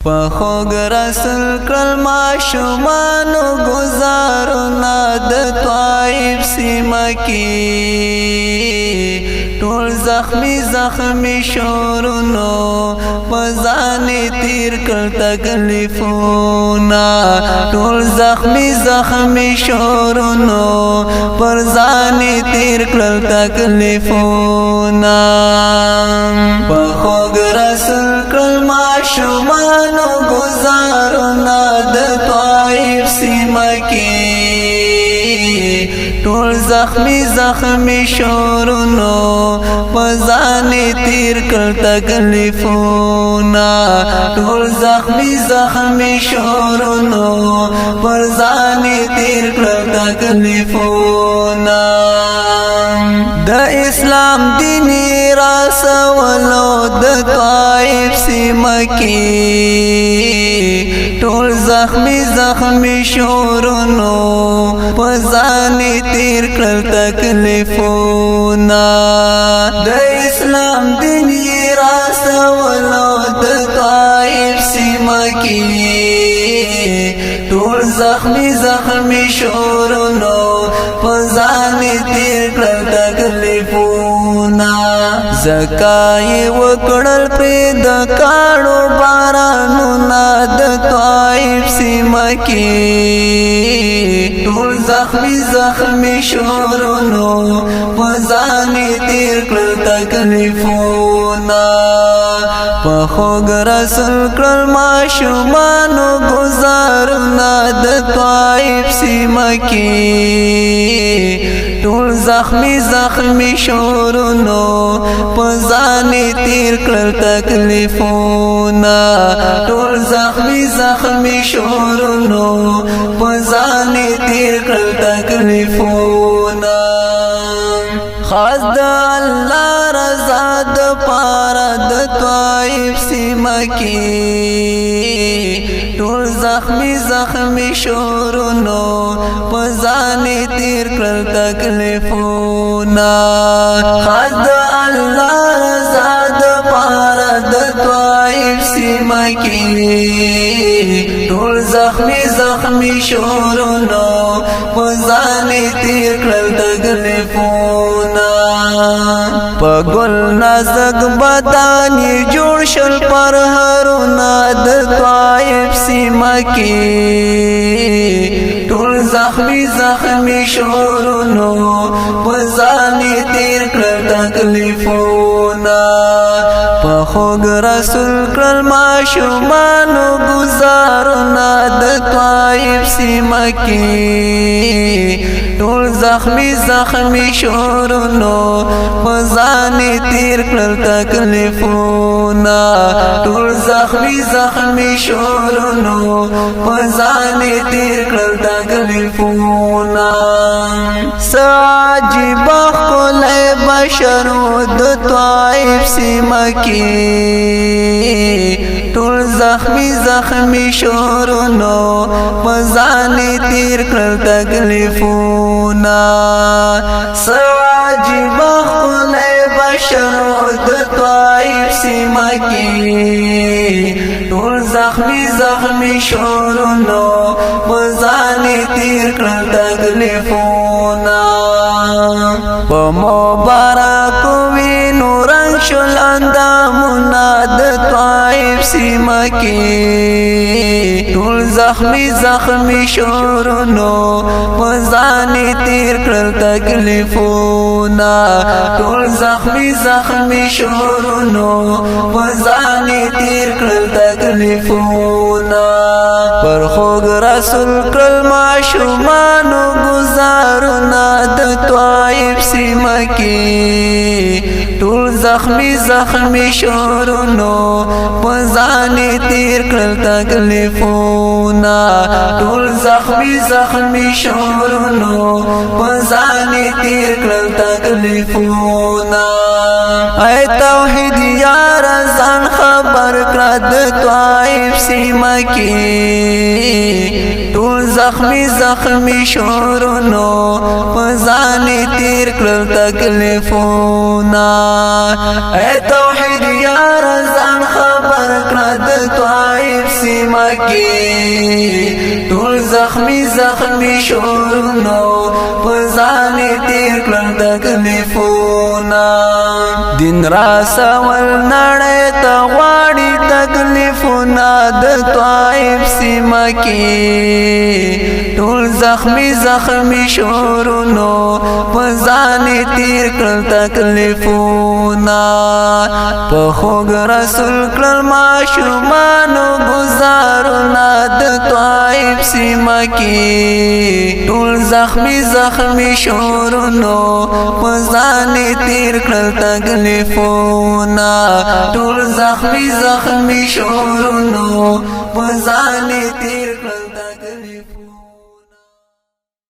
پخوگ رسل کرل ماشومانو گزارنا د طائف سیمه کی ټول زخمی شورونو پزانی تیر کړ تکلیفونا ټول زخمی شورونو پزانی تیر کړ تکلیفونا پخوگ رسل کرل ماشومانو گزارنا د طائف سیمه کی ټول زخمی شورونو پزانی تیر کړ تکلیفونا ټول زخمی شورونو پزانی تیر کړ تکلیفونا د اسلام دینی راسولو د طائف سیمه کی ټول زخمی شورونو پزانی تیر کړ تکلیفونا د اسلام دینی راسولو د طائف سیمه کی ټول زخمی شورونو پزانی تیر کړ تکلیفونا زکای وکړل پر د کاړو بارانو نا د طائف سیمه کی ټول زخمی شورونو پزانی تیر کړ تکلیفونا پخوگ رسل کرل ماشومانو گزارنا د طائف سیمه کی ټول زخمی شورونو پزانی تیر کړ تکلیفونا ټول زخمی شورونو پزانی تیر کړ تکلیفونا خاص د الله رضا د پاره د طائف سیمه کی ټول زخمی شورونو پزانی تیر کړ تکلیفونا خاص د الله رضا د پاره د طائف سیمه کی ټول زخمی شورونو پزانی تیر کړ تکلیفونا پګل نازک بدانی جوړ شل پر هرونا د طائف سیمه کی ټول زخمی شورونو پزانی تیر کړ تکلیفونا پخوگ رسول کرل ماشومانو گزارنا د طائف سیمه کی ټول زخمی شورونو پزانی تیر کړ تکلیفونا ټول زخمی شورونو پزانی تیر کړ تکلیفونا سعجیب خل بشرو د طائف سیمه کی ټول زخمی شورونو پزانی تیر کړ تکلیفونا سعجیب خل بشرو د طائف سیمه کی ټول زخمی شورونو پزانی تیر کړ تکلیفونا په مبارک وینو رنگ شل اندامونه د طائف سیمه کی ټول زخمی شورونو پزانی تیر کړ تکلیفونا ټول زخمی شورونو پزانی تیر کړ تکلیفونا پر خوګ رسول کرل ماشومانو گزارنا د طائف سیمه کی ټول زخمی شورونو پزانی تیر کړ تکلیفونا ټول زخمی شورونو پزانی تیر کړ تکلیفونا اے توحید یار ځان خبر کړه د طائف سیمه کی ټول زخمی شورونو پزانی تیر کړ تکلیفونا اے توحید یار ځان خبر کړه د طائف سیمه کې ټول زخمی زخمی شورونو پزان تیر کړل تکلیفونه دین را سوال نړۍ ته غواړي تکلیفونه د طائف سیمه کې ټول زخمی زخمی شورونو پزان تیر کړل تکلیفونه په خوږ رسول کړل ماشومانو گزارونه د طائف سیمه کې ټول زخمی زخمی شورونو پزان تیر کړل تکلیفونه ټول زخمی زخمی شورونو پزان تیر